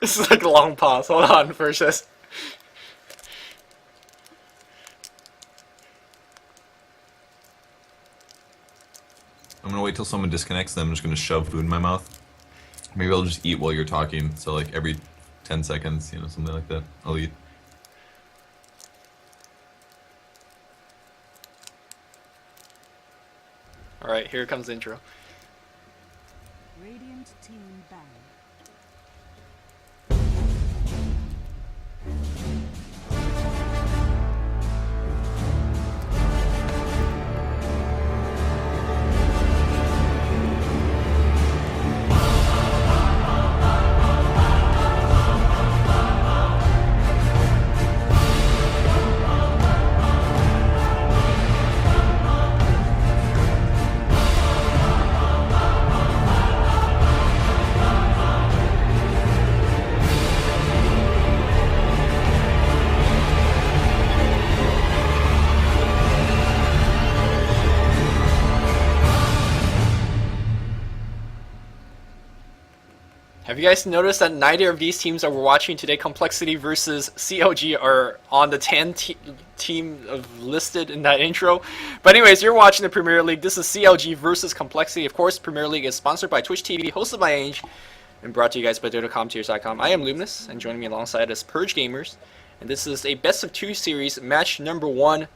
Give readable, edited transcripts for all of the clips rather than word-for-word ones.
This is like a long pause. Hold on, first just. I'm gonna wait till someone disconnects, then I'm just gonna shove food in my mouth. Maybe I'll just eat while you're talking, so like every 10 seconds, you know, something like that. I'll eat. Alright, here comes the intro. Radiant team banned. Have you guys noticed that neither of these teams that we're watching today, Complexity versus CLG, are on the 10 team of listed in that intro? But anyways, you're watching the Premier League. This is CLG versus Complexity. Of course, Premier League is sponsored by Twitch TV, hosted by Ange, and brought to you guys by Dota.com/tiers.com. I am Luminous, and joining me alongside is Purge Gamers. And this is a best of 2 series, match number 1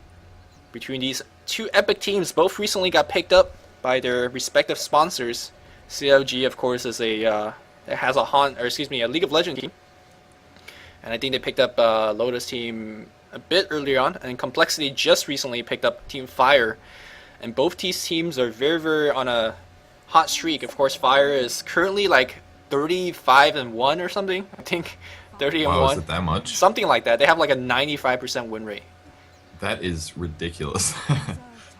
between these two epic teams. Both recently got picked up by their respective sponsors. CLG, of course, is a it has a League of Legends team, and I think they picked up Lotus team a bit earlier on, and Complexity just recently picked up Team Fire, and both these teams are very on a hot streak. Of course, Fire is currently like 35-1 or something. I think 30-1. Wow, is it that much? Something like that. They have like a 95% win rate. That is ridiculous.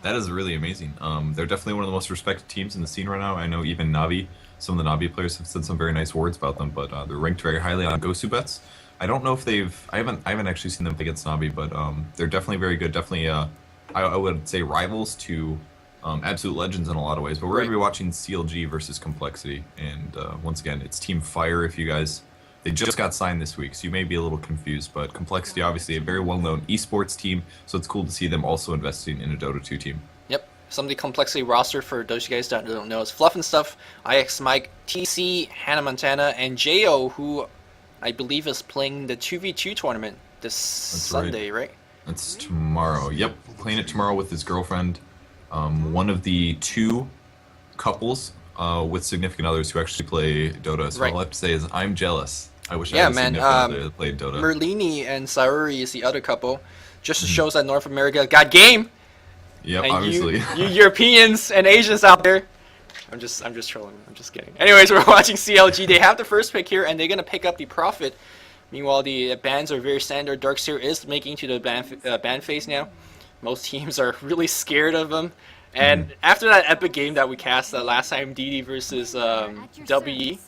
That is really amazing. They're definitely one of the most respected teams in the scene right now. I know even Navi, some of the Navi players have said some very nice words about them, but they're ranked very highly on Gosu bets. I don't know if I haven't actually seen them play against Navi, but they're definitely very good. Definitely, I would say rivals to absolute legends in a lot of ways. But we're going to be watching CLG versus Complexity, and once again, it's Team Fire. If you guys, they just got signed this week, so you may be a little confused. But Complexity, obviously, a very well-known esports team, so it's cool to see them also investing in a Dota 2 team. Yep. Some of the Complexity roster, for those of you guys that don't know, is Fluff and Stuff, IX Mike, TC, Hannah Montana, and Jo, who I believe is playing the 2v2 tournament this Sunday, right? That's tomorrow. Yep, playing it tomorrow with his girlfriend. One of the 2 couples with significant others who actually play Dota. So all I have to say is I'm jealous. I wish I had a significant other that played Dota. Merlini and Sayuri is the other couple. Just shows that North America got game. Yep, and obviously. You Europeans and Asians out there. I'm just trolling. I'm just kidding. Anyways, we're watching CLG. They have the first pick here, and they're gonna pick up the Prophet. Meanwhile, the bans are very standard. Darkseer is making to the ban phase now. Most teams are really scared of him. And after that epic game that we cast last time, DD versus WE,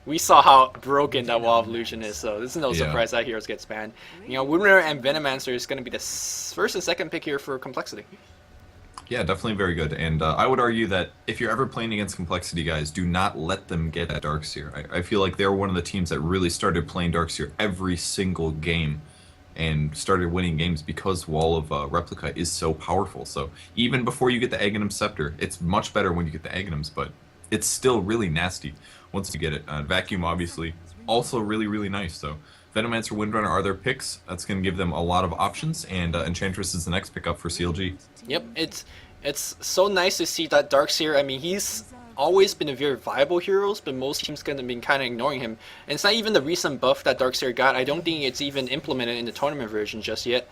we saw how broken that Wall of Illusion is. So this is no surprise that Heroes gets banned. You know, Winner and Venomancer is going to be the first and second pick here for Complexity. Yeah, definitely very good. And I would argue that if you're ever playing against Complexity guys, do not let them get at Darkseer. I feel like they're one of the teams that really started playing Darkseer every single game and started winning games because Wall of Replica is so powerful. So even before you get the Aghanim Scepter, it's much better when you get the Aghanims, but it's still really nasty once you get it. Vacuum, obviously, also really nice. So Venomancer, Windrunner are their picks. That's going to give them a lot of options, and Enchantress is the next pickup for CLG. Yep, it's so nice to see that Darkseer. I mean, he's always been a very viable hero, but most teams have been kind of ignoring him. And it's not even the recent buff that Darkseer got. I don't think it's even implemented in the tournament version just yet.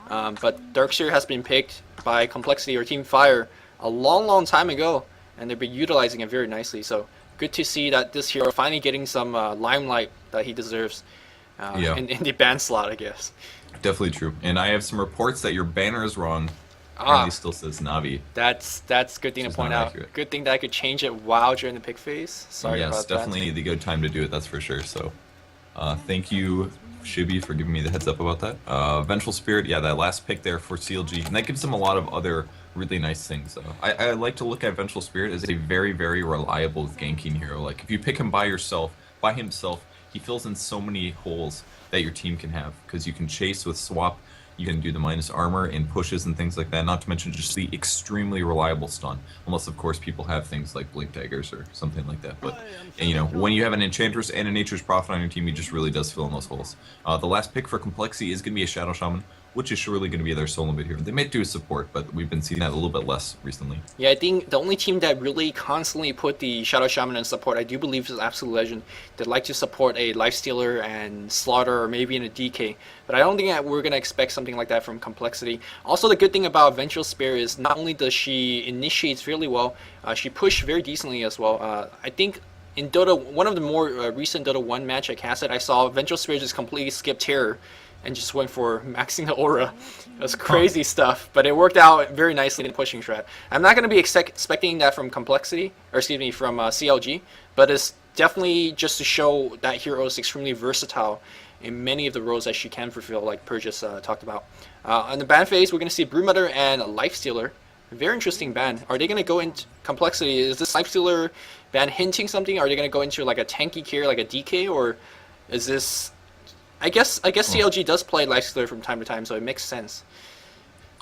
But Darkseer has been picked by Complexity or Team Fire a long time ago, and they've been utilizing it very nicely. So good to see that this hero finally getting some limelight that he deserves in the ban slot, I guess. Definitely true. And I have some reports that your banner is wrong. Apparently still says Navi. That's good thing to point out. Accurate. Good thing that I could change it while during the pick phase. Sorry about that. Yes, definitely the good time to do it, that's for sure. So thank you, Shibi, for giving me the heads up about that. Vengeful Spirit, yeah, that last pick there for CLG. And that gives them a lot of other really nice things. I like to look at Vengeful Spirit as a very reliable ganking hero. Like, if you pick him by himself, he fills in so many holes that your team can have, because you can chase with swap, you can do the minus armor and pushes and things like that, not to mention just the extremely reliable stun, unless of course people have things like blink daggers or something like that. But and, you know, when you have an enchantress and a nature's prophet on your team, he just really does fill in those holes. The last pick for complexity is going to be a shadow shaman, which is surely going to be their solo mid here. They might do support, but we've been seeing that a little bit less recently. Yeah, I think the only team that really constantly put the Shadow Shaman in support, I do believe, is Absolute Legend. They'd like to support a Lifestealer and Slaughter, or maybe in a DK. But I don't think that we're going to expect something like that from Complexity. Also, the good thing about Vengeful Spear is not only does she initiate fairly well, she pushed very decently as well. I think in Dota, one of the more recent Dota 1 match at Cassette, I saw Vengeful Spear just completely skip Terror and just went for maxing the aura. It was crazy stuff, but it worked out very nicely in the pushing strat. I'm not going to be expecting that from Complexity, or excuse me, from CLG, but it's definitely just to show that hero is extremely versatile in many of the roles that she can fulfill, like Purchase talked about. On the ban phase, we're going to see Broodmother and Lifestealer. Very interesting ban. Are they going to go into Complexity? Is this Lifestealer ban hinting something? Are they going to go into like a tanky carry, like a DK, or is this... I guess CLG does play Lifestealer from time to time, so it makes sense.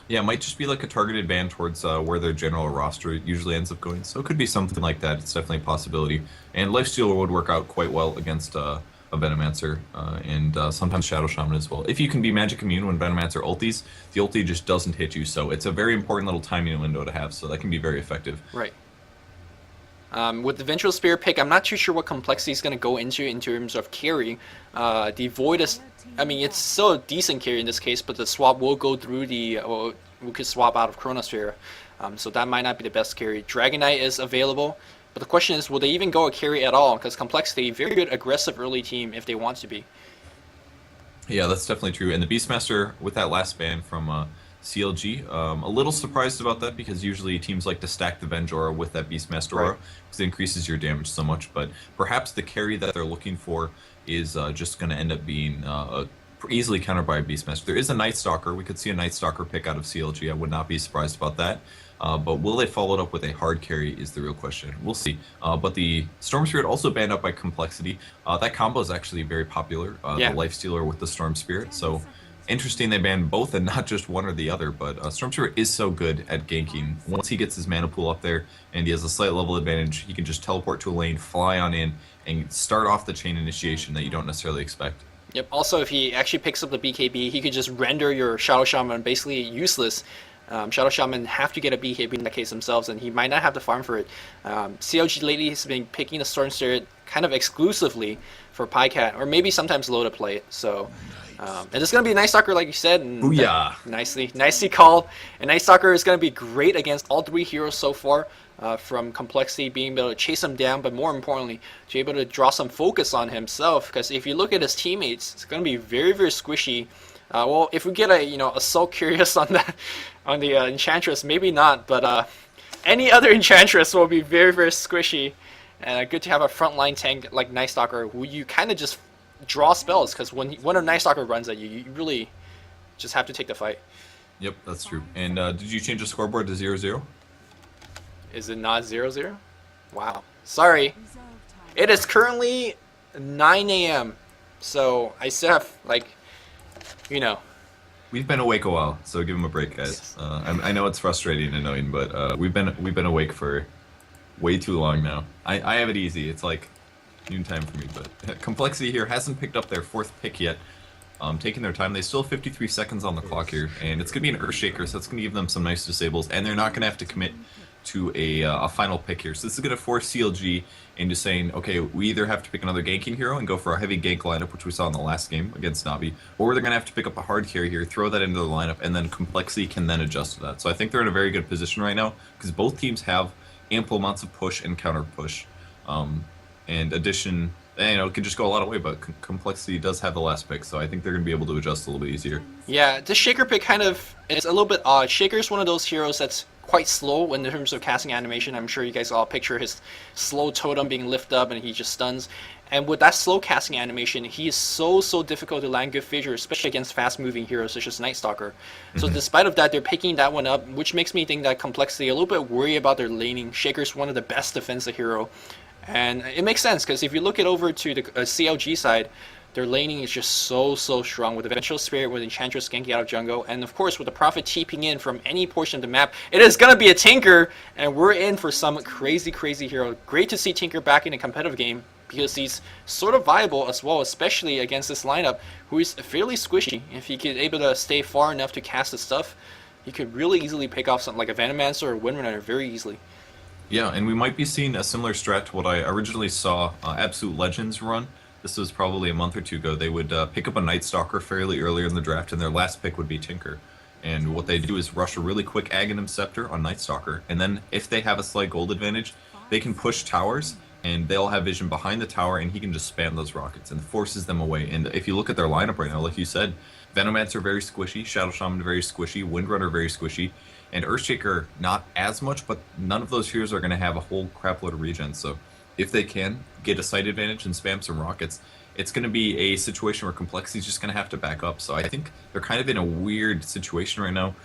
Yeah, it might just be like a targeted ban towards where their general roster usually ends up going. So it could be something like that. It's definitely a possibility. And Lifestealer would work out quite well against a Venomancer and sometimes Shadow Shaman as well. If you can be magic immune when Venomancer ulties, the ulti just doesn't hit you. So it's a very important little timing window to have. So that can be very effective. Right. With the Vengeful Spear pick, I'm not too sure what Complexity is going to go into in terms of carry. The Void is, I mean, it's still a decent carry in this case, but the swap will go through the, we could swap out of Chronosphere. So that might not be the best carry. Dragon Knight is available, but the question is, will they even go a carry at all? Because Complexity, very good aggressive early team if they want to be. Yeah, that's definitely true. And the Beastmaster, with that last ban from CLG, a little surprised about that, because usually teams like to stack the Venge aura with that Beastmaster aura, because it increases your damage so much. But perhaps the carry that they're looking for is just going to end up being easily countered by a Beastmaster. There is a Night Stalker. We could see a Night Stalker pick out of CLG. I would not be surprised about that. But will they follow it up with a hard carry is the real question. We'll see. But the Storm Spirit also banned up by Complexity. That combo is actually very popular, the Lifestealer with the Storm Spirit. So interesting they banned both and not just one or the other, but Storm Spirit is so good at ganking. Once he gets his mana pool up there and he has a slight level advantage, he can just teleport to a lane, fly on in, and start off the chain initiation that you don't necessarily expect. Yep, also if he actually picks up the BKB, he could just render your Shadow Shaman basically useless. Shadow Shaman have to get a BKB in that case themselves, and he might not have to farm for it. CLG lately has been picking the Storm Spirit kind of exclusively for Pycat, or maybe sometimes low to play it. So, and it's going to be a Night Stalker, like you said. And Booyah! Nicely called. And Night Stalker is going to be great against all three heroes so far, from Complexity being able to chase him down, but more importantly, to be able to draw some focus on himself. Because if you look at his teammates, it's going to be very, very squishy. Well, if we get a Assault Curious on that, on the Enchantress, maybe not, but any other Enchantress will be very, very squishy. And good to have a frontline tank like Night Stalker, who you kind of just draw spells, because when a Night Stalker runs at you, you really just have to take the fight. Yep, that's true. And did you change the scoreboard to 0-0? Is it not 0-0? Wow. Sorry. It is currently 9 a.m. So I still have, like, you know. We've been awake a while, so give him a break, guys. I know it's frustrating and annoying, but we've been awake for way too long now. I have it easy. It's like noontime for me, but Complexity here hasn't picked up their fourth pick yet. Taking their time. They still have 53 seconds on the clock here, and it's going to be an Earthshaker, so it's going to give them some nice disables, and they're not going to have to commit to a final pick here. So this is going to force CLG into saying, okay, we either have to pick another ganking hero and go for a heavy gank lineup, which we saw in the last game against Navi, or they're going to have to pick up a hard carry here, throw that into the lineup, and then Complexity can then adjust to that. So I think they're in a very good position right now, because both teams have ample amounts of push and counter push. And addition, it can just go a lot of way, but Complexity does have the last pick, so I think they're going to be able to adjust a little bit easier. Yeah, the Shaker pick kind of is a little bit odd. Shaker's one of those heroes that's quite slow in terms of casting animation. I'm sure you guys all picture his slow totem being lifted up and he just stuns. And with that slow casting animation, he is so difficult to land good figures, especially against fast-moving heroes such as Night Stalker. So despite of that, they're picking that one up, which makes me think that Complexity a little bit worried about their laning. Shaker's one of the best defensive hero And it makes sense because if you look it over to the CLG side, their laning is just so strong with Eventual Spirit, with Enchantress ganking out of jungle, and of course with the Prophet TPing in from any portion of the map. It is going to be a Tinker, and we're in for some crazy hero. Great to see Tinker back in a competitive game because he's sort of viable as well, especially against this lineup who is fairly squishy. If he could able to stay far enough to cast his stuff, he could really easily pick off something like a Venomancer or Windrunner very easily. Yeah, and we might be seeing a similar strat to what I originally saw Absolute Legends run. This was probably a month or two ago. They would pick up a Night Stalker fairly earlier in the draft, and their last pick would be Tinker. And what they do is rush a really quick Aghanim Scepter on Night Stalker, and then if they have a slight gold advantage, they can push towers, and they'll have vision behind the tower, and he can just spam those rockets and forces them away. And if you look at their lineup right now, like you said, Venomancer very squishy, Shadow Shaman very squishy, Windrunner very squishy, and Earthshaker not as much, but none of those heroes are going to have a whole crapload of regen. So if they can get a side advantage and spam some rockets, it's going to be a situation where Complexity is just going to have to back up. So I think they're kind of in a weird situation right now,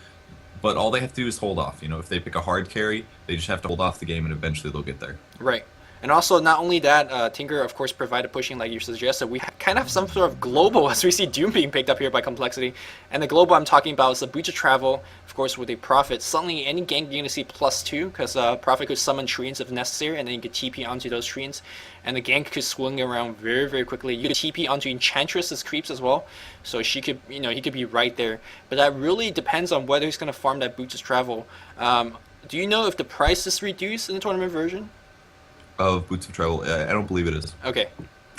but all they have to do is hold off. You know, if they pick a hard carry, they just have to hold off the game, and eventually they'll get there. Right. And also, not only that, Tinker, of course, provided pushing like you suggested. We kind of have some sort of global as we see Doom being picked up here by Complexity. And the global I'm talking about is the Boots of Travel, of course, with a Prophet. Suddenly, any gank you're going to see +2, because Prophet could summon treants if necessary, and then you could TP onto those treants. And the gank could swing around very quickly. You could TP onto Enchantress's creeps as well, so she could, you know, he could be right there. But that really depends on whether he's going to farm that Boots of Travel. Do you know if the price is reduced in the tournament version? Of Boots of Travel, I don't believe it is. Okay.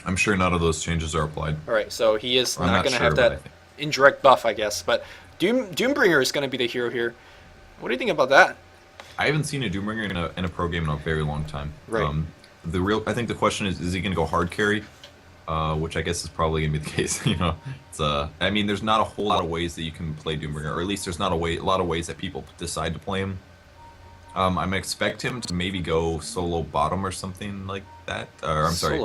I'm sure none of those changes are applied. All right, so he is not going to sure, have that indirect buff, I guess. But Doombringer is going to be the hero here. What do you think about that? I haven't seen a Doombringer in a pro game in a very long time. Right. I think the question is he going to go hard carry? Which I guess is probably going to be the case. You know, I mean, there's not a whole lot of ways that you can play Doombringer, or at least there's not a lot of ways that people decide to play him. I'm expect him to maybe go solo bottom or something like that. Or I'm sorry,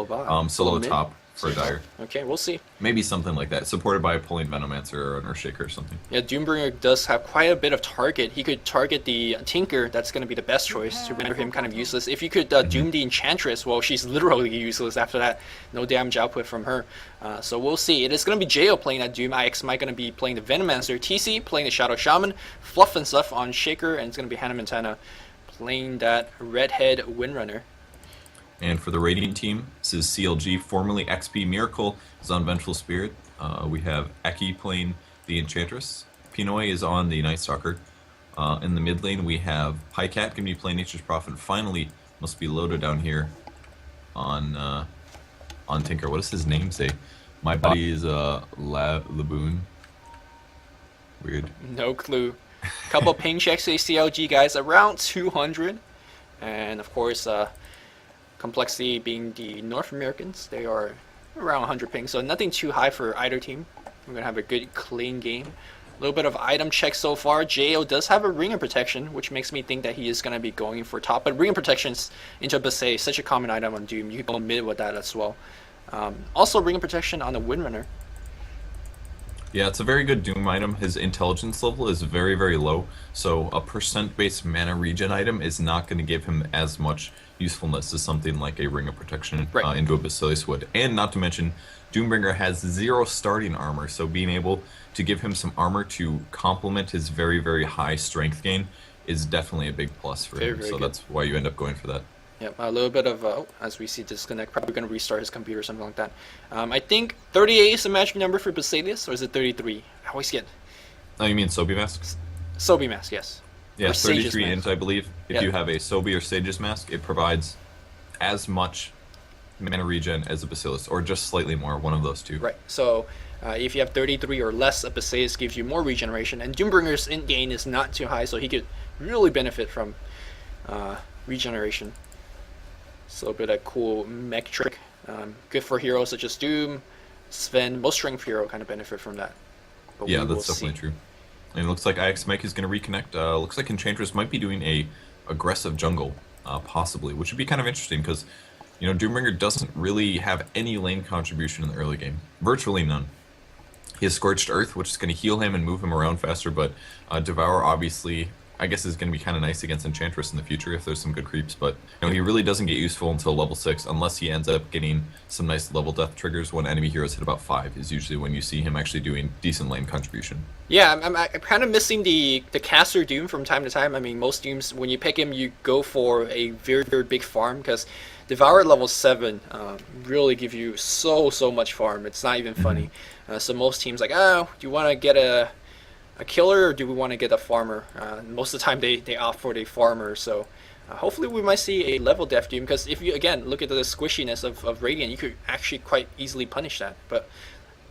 solo top for Dire. Okay, we'll see. Maybe something like that, supported by a pulling Venomancer or an Earthshaker or something. Yeah, Doombringer does have quite a bit of target. He could target the Tinker. That's going to be the best choice to render him kind of useless. If you could Doom the Enchantress, well, she's literally useless after that. No damage output from her. So we'll see. It is going to be Jo playing that Doom. IX might going to be playing the Venomancer. TC playing the Shadow Shaman. Fluff and stuff on Shaker, and it's going to be Hannah Montana playing that Redhead Windrunner. And for the Radiant team, this is CLG, formerly XP Miracle, is on Vengeful Spirit. We have Eki playing the Enchantress. Pinoy is on the Night Stalker. In the mid lane, we have Pycat going to be playing Nature's Prophet. Finally, must be loaded down here on Tinker. What does his name say? My buddy is Laboon. Weird. No clue. Couple ping checks to the CLG guys, around 200. And of course, Complexity being the North Americans, they are around 100 ping, so nothing too high for either team. We're going to have a good, clean game. A little bit of item check so far. Jo does have a Ring of Protection, which makes me think that he is going to be going for top. But Ring of Protection's into Basset, such a common item on Doom. You can go mid with that as well. Also, Ring of Protection on the Windrunner. Yeah, it's a very good Doom item. His intelligence level is very low, so a percent-based mana regen item is not going to give him as much usefulness as something like a Ring of Protection into a Basilius would. And not to mention, Doombringer has 0 starting armor, so being able to give him some armor to complement his very high strength gain is definitely a big plus for him. So good. That's why you end up going for that. Yep, a little bit of, as we see disconnect, probably going to restart his computer or something like that. I think 38 is the magic number for Basilius, or is it 33? I always get... Oh, you mean Sobi Masks? Sobi Mask, yes. Yeah, 33 int, I believe. If you have a Sobi or Sage's Mask, it provides as much mana regen as a Basilius, or just slightly more, one of those two. Right, so if you have 33 or less, a Basilius gives you more regeneration, and Doombringer's int gain is not too high, so he could really benefit from regeneration. So a bit of cool mech trick. Good for heroes such as Doom, Sven, most strength hero kind of benefit from that. But yeah, that's definitely true. And it looks like IX Mech is going to reconnect. Looks like Enchantress might be doing a aggressive jungle, possibly, which would be kind of interesting because, you know, Doombringer doesn't really have any lane contribution in the early game. Virtually none. He has Scorched Earth, which is going to heal him and move him around faster, but Devour, obviously, I guess is going to be kind of nice against Enchantress in the future if there's some good creeps, but he really doesn't get useful until level 6 unless he ends up getting some nice level death triggers when enemy heroes hit about 5 is usually when you see him actually doing decent lane contribution. Yeah, I'm kind of missing the caster Doom from time to time. I mean, most Dooms, when you pick him, you go for a very, very big farm because Devour level 7 really give you so much farm. It's not even funny. So most teams like, oh, do you want to get a killer or do we want to get a farmer? Most of the time they opt for the farmer. So hopefully we might see a level def Doom because if you, again, look at the squishiness of Radiant, you could actually quite easily punish that. But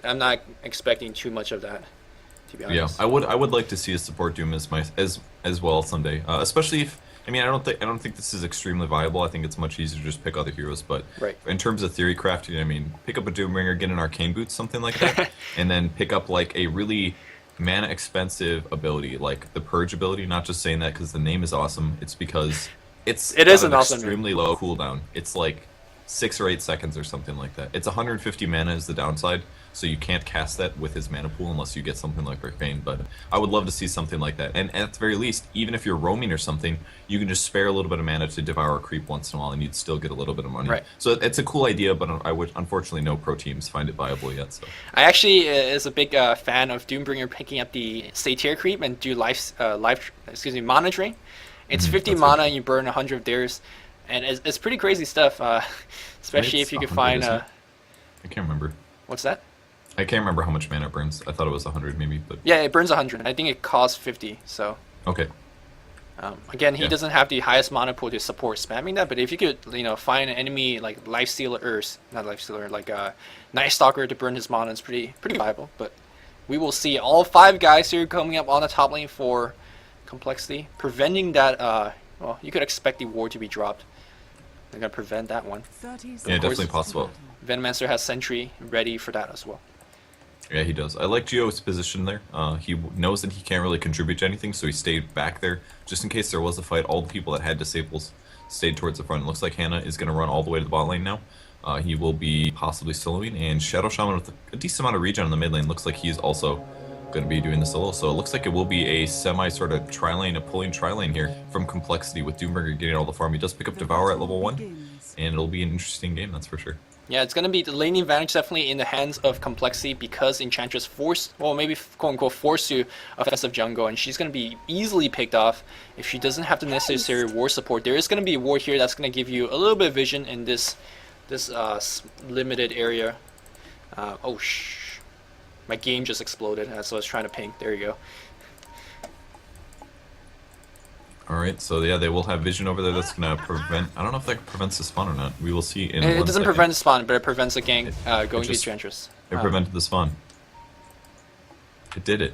I'm not expecting too much of that. Yeah, I would like to see a support Doom as well someday, especially if I don't think this is extremely viable. I think it's much easier to just pick other heroes, but in terms of theory crafting, I mean, pick up a Doombringer, get an Arcane Boots, something like that, and then pick up like a really mana expensive ability, like the Purge ability. Not just saying that because the name is awesome. It's because it is an awesome extremely low cooldown. It's like 6 or 8 seconds or something like that. It's 150 mana is the downside, so you can't cast that with his mana pool unless you get something like Arcane, but I would love to see something like that. And at the very least, even if you're roaming or something, you can just spare a little bit of mana to devour a creep once in a while and you'd still get a little bit of money. So it's a cool idea, but I would unfortunately no pro teams find it viable yet. So I actually is a big fan of Doombringer picking up the Satyr creep and do mana drain. It's 50 mana and you burn 100 of theirs. And it's pretty crazy stuff, especially if you could find... I can't remember. What's that? I can't remember how much mana it burns. I thought it was 100 maybe, but... Yeah, it burns 100. I think it costs 50, so... Okay. Again, he doesn't have the highest mana pool to support spamming that, but if you could, find an enemy like Lifestealer, like Night Stalker to burn his mana, it's pretty viable. But we will see all 5 guys here coming up on the top lane for complexity, preventing that... well, you could expect the ward to be dropped. They're going to prevent that one. Yeah, definitely possible. Venomancer has Sentry ready for that as well. Yeah, he does. I like Geo's position there. He knows that he can't really contribute to anything, so he stayed back there just in case there was a fight. All the people that had disables stayed towards the front. It looks like Hannah is going to run all the way to the bot lane now. He will be possibly soloing, and Shadow Shaman with a decent amount of regen on the mid lane looks like he's also going to be doing the solo. So it looks like it will be a semi sort of tri-lane, a pulling tri-lane here from complexity with Doombringer getting all the farm. He does pick up Devour at level 1, and it'll be an interesting game, that's for sure. Yeah, it's going to be the laning advantage definitely in the hands of complexity because Enchantress maybe quote-unquote forced to offensive jungle, and she's going to be easily picked off if she doesn't have the necessary ward support. There is going to be a ward here that's going to give you a little bit of vision in this limited area. My game just exploded, so I was trying to ping. There you go. Alright, so yeah, they will have vision over there that's going to prevent... I don't know if that prevents the spawn or not. We will see in It 1 doesn't second. prevent the spawn, but it prevents the gang going to Enchantress. It prevented the spawn. It did it.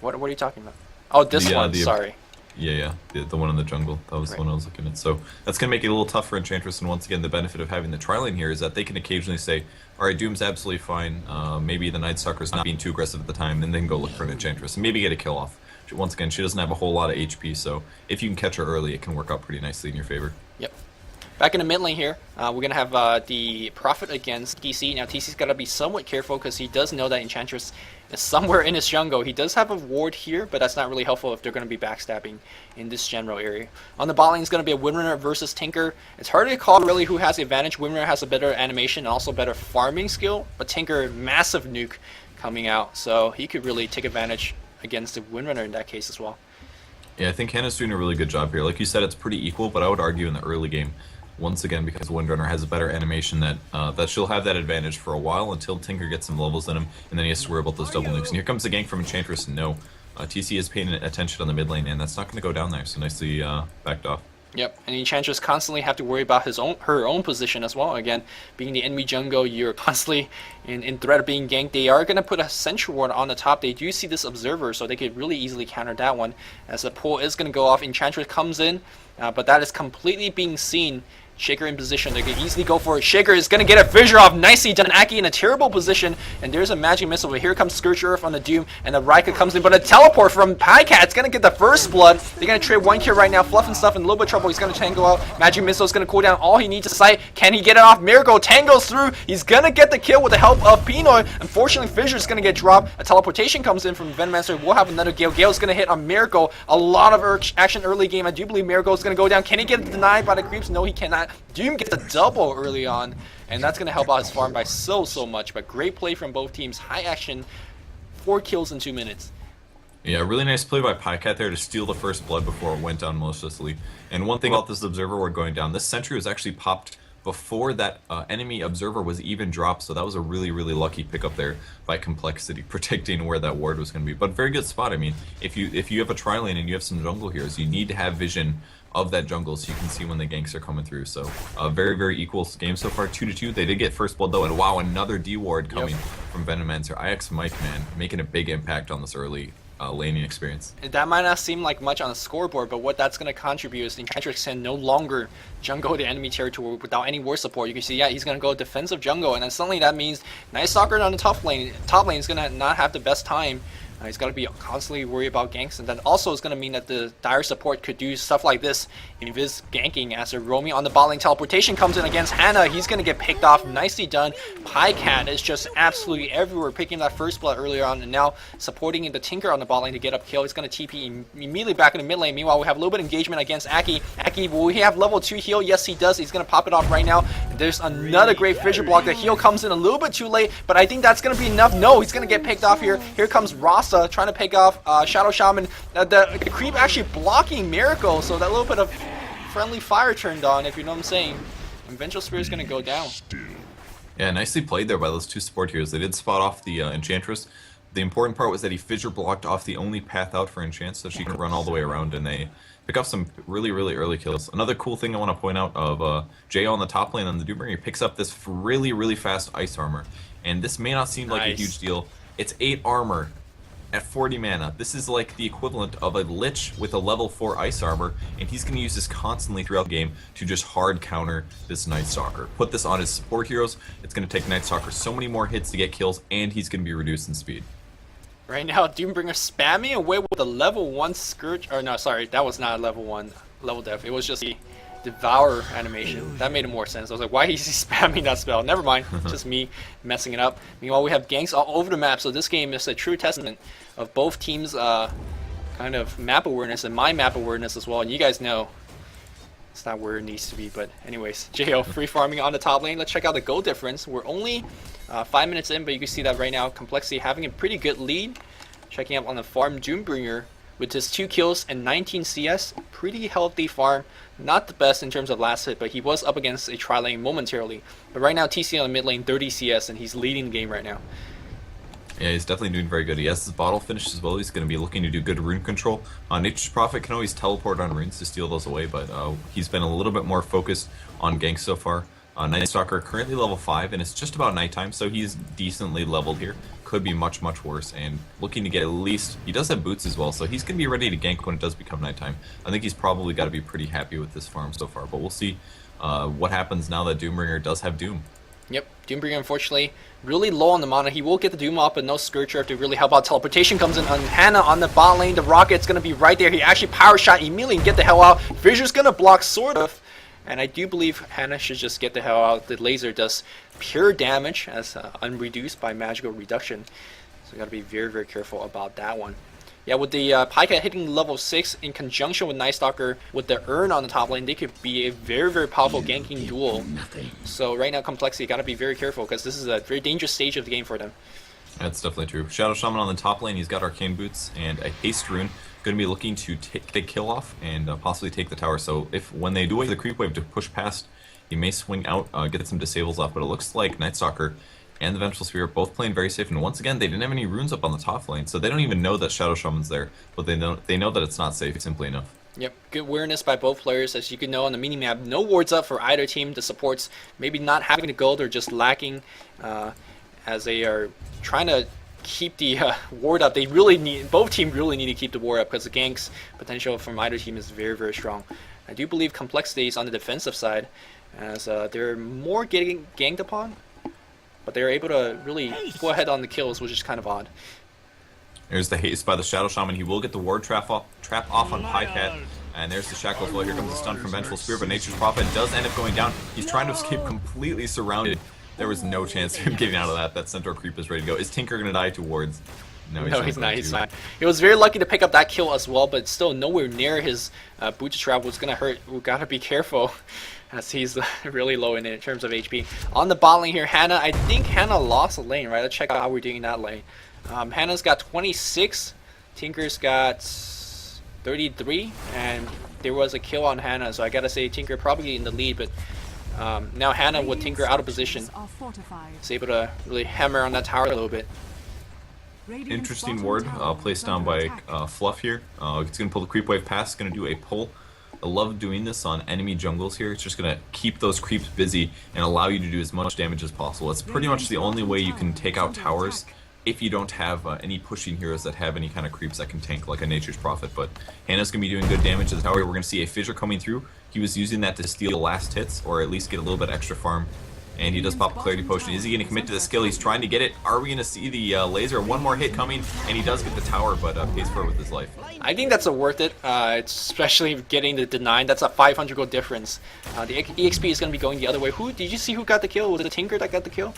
What are you talking about? Oh, this one, sorry. Yeah, the one in the jungle. That was the one I was looking at. So that's going to make it a little tough for Enchantress, and once again, the benefit of having the tri-lane here is that they can occasionally say, alright, Doom's absolutely fine, maybe the Night Stalker's not being too aggressive at the time, and then go look for an Enchantress, and maybe get a kill off. Once again, she doesn't have a whole lot of HP, so if you can catch her early, it can work out pretty nicely in your favor. Yep. Back in the mid lane here, we're going to have the Prophet against TC. Now, TC's got to be somewhat careful because he does know that Enchantress is somewhere in his jungle. He does have a ward here, but that's not really helpful if they're going to be backstabbing in this general area. On the bot lane is going to be a Windrunner versus Tinker. It's hard to call really who has the advantage. Windrunner has a better animation and also better farming skill, but Tinker, massive nuke coming out, so he could really take advantage against the Windrunner in that case as well. Yeah, I think Hannah's doing a really good job here. Like you said, it's pretty equal, but I would argue in the early game, once again, because Windrunner has a better animation, that she'll have that advantage for a while until Tinker gets some levels in him, and then he has to worry about those double nukes. And here comes the gank from Enchantress, and no. TC is paying attention on the mid lane, and that's not going to go down there, so nicely backed off. Yep, and Enchantress constantly have to worry about her own position as well. Again, being the enemy jungle, you're constantly in threat of being ganked. They are going to put a sentry ward on the top. They do see this observer, so they could really easily counter that one. As the pull is going to go off, Enchantress comes in, but that is completely being seen Shaker in position. They could easily go for it. Shaker is going to get a fissure off. Nicely done. Aki in a terrible position. And there's a magic missile. But here comes Scourge Earth on the Doom. And the Rika comes in. But a teleport from Pycat's going to get the first blood. They're going to trade one kill right now. Fluff and Stuff in a little bit of trouble. He's going to tango out. Magic missile is going to cool down all he needs to sight. Can he get it off? Miracle tangles through. He's going to get the kill with the help of Pinoy. Unfortunately, Fissure is going to get dropped. A teleportation comes in from Venomancer. We'll have another Gale. Gale's going to hit on Miracle. A lot of action early game. I do believe Miracle is going to go down. Can he get denied by the creeps? No, he cannot. Doom gets a double early on, and that's going to help out his farm by so much. But great play from both teams. High action. 4 kills in 2 minutes. Yeah, really nice play by Pycat there to steal the first blood before it went down maliciously. And one thing about this observer ward going down, this sentry was actually popped before that enemy observer was even dropped, so that was a really lucky pickup there by Complexity, predicting where that ward was going to be. But very good spot. I mean, if you have a tri-lane and you have some jungle heroes, you need to have vision of that jungle so you can see when the ganks are coming through. So very equal game so far, 2-2. They did get first blood though, and wow, another D ward coming from Venomancer. IX Mike, man, making a big impact on this early laning experience. That might not seem like much on the scoreboard, but what that's going to contribute is the Enchantress can no longer jungle the enemy territory without any war support. You can see, yeah, he's going to go defensive jungle, and then suddenly that means Night Stalker on the top lane is going to not have the best time. He's got to be constantly worried about ganks, and then also it's going to mean that the dire support could do stuff like this in Viz ganking as a roaming on the bot lane. Teleportation comes in against Hannah. He's going to get picked off. Nicely done. Pycat is just absolutely everywhere, picking that first blood earlier on, and now supporting the Tinker on the bot lane to get up kill. He's going to TP immediately back in the mid lane. Meanwhile, we have a little bit of engagement against Aki. Aki, will he have level 2 heal? Yes, he does. He's going to pop it off right now. There's another great fissure block. The heal comes in a little bit too late, but I think that's going to be enough. No, he's going to get picked off here. Here comes Rasa trying to pick off Shadow Shaman. The creep actually blocking Miracle, so that little bit of friendly fire turned on, if you know what I'm saying. And Vengeful Spirit is going to go down. Yeah, nicely played there by those two support heroes. They did spot off the Enchantress. The important part was that he fissure blocked off the only path out for Enchant, so she can run all the way around, and they pick up some really early kills. Another cool thing I want to point out of Jo on the top lane on the Doombringer, he picks up this really fast ice armor. And this may not seem like a huge deal. It's 8 armor at 40 mana. This is like the equivalent of a Lich with a level 4 ice armor, and he's going to use this constantly throughout the game to just hard counter this Night Stalker. Put this on his support heroes, it's going to take Night Stalker so many more hits to get kills, and he's going to be reduced in speed. Right now, Doombringer spamming away with a level 1 Scourge, or no, sorry, that was not a level 1 level def, it was just the Devour animation. That made more sense. I was like, why is he spamming that spell? Never mind, just me messing it up. Meanwhile, we have ganks all over the map, so this game is a true testament of both teams' kind of map awareness and my map awareness as well, and you guys know it's not where it needs to be. But anyways, Jo free farming on the top lane. Let's check out the goal difference. We're only 5 minutes in, but you can see that right now Complexity having a pretty good lead. Checking up on the farm, Doombringer with just 2 kills and 19 CS. Pretty healthy farm. Not the best in terms of last hit, but he was up against a tri-lane momentarily. But right now TC on the mid lane, 30 CS, and he's leading the game right now. Yeah, he's definitely doing very good. He has his bottle finished as well. He's going to be looking to do good rune control. Nature's Prophet can always teleport on runes to steal those away, but he's been a little bit more focused on ganks so far. Night Stalker currently level 5, and it's just about nighttime, so he's decently leveled here. Could be much worse, and looking to get at least... He does have boots as well, so he's going to be ready to gank when it does become nighttime. I think he's probably got to be pretty happy with this farm so far, but we'll see what happens now that Doombringer does have Doom. Yep, Doombringer unfortunately really low on the mana. He will get the Doom off, but no Scourge Earth to really help out. Teleportation comes in on Hannah on the bot lane. The Rocket's going to be right there. He actually power shot immediately and get the hell out. Fissure's going to block sort of. And I do believe Hannah should just get the hell out. The laser does pure damage as unreduced by magical reduction. So got to be very careful about that one. Yeah, with the Pycat hitting level 6 in conjunction with Night Stalker with the Urn on the top lane, they could be a very powerful ganking duel. So right now Complexity got to be very careful because this is a very dangerous stage of the game for them. That's definitely true. Shadow Shaman on the top lane, he's got Arcane Boots and a Haste Rune. Going to be looking to take the kill off and possibly take the tower. So if when they do wait for the creep wave to push past, he may swing out, get some disables off. But it looks like Night Stalker and the Vengeful Spirit both playing very safe. And once again, they didn't have any runes up on the top lane, so they don't even know that Shadow Shaman's there. But they know that it's not safe simply enough. Yep, good awareness by both players. As you can know on the minimap, no wards up for either team. The supports maybe not having the gold or just lacking as they are trying to keep the ward up. They really need, both teams really need to keep the ward up because the ganks potential from either team is very strong. I do believe Complexity is on the defensive side as they're more getting ganged upon, but they're able to really go ahead on the kills, which is kind of odd. There's the haste by the Shadow Shaman. He will get the ward trap off on Pycat. And there's the Shackle Flow. Here comes the stun from Vengeful Spirit, but Nature's Prophet does end up going down. He's trying to escape, completely surrounded. There was no chance of him getting out of that. That Centaur creep is ready to go. Is Tinker going to die to wards? No, he's not. He's not. He was very lucky to pick up that kill as well, but still nowhere near his boot trap was going to hurt. We got to be careful as he's really low in terms of HP. On the bot lane here, Hannah. I think Hannah lost a lane, right? Let's check out how we're doing in that lane. Hannah's got 26. Tinker's got 33, and there was a kill on Hannah, so I gotta say Tinker probably in the lead, but now Hannah with Tinker out of position is able to really hammer on that tower a little bit. Interesting ward placed down by Fluff here. It's going to pull the creep wave past, it's going to do a pull. I love doing this on enemy jungles here. It's just going to keep those creeps busy and allow you to do as much damage as possible. It's pretty much the only way you can take out towers if you don't have any pushing heroes that have any kind of creeps that can tank, like a Nature's Prophet. But Hannah's going to be doing good damage to the tower. We're going to see a Fissure coming through. He was using that to steal the last hits, or at least get a little bit extra farm. And he does pop a Clarity Potion. Is he going to commit to the skill? He's trying to get it. Are we going to see the laser? One more hit coming, and he does get the tower, but pays for it with his life. I think that's worth it, especially getting the denied. That's a 500 gold difference. The EXP is going to be going the other way. Did you see who got the kill? Was it Tinker that got the kill?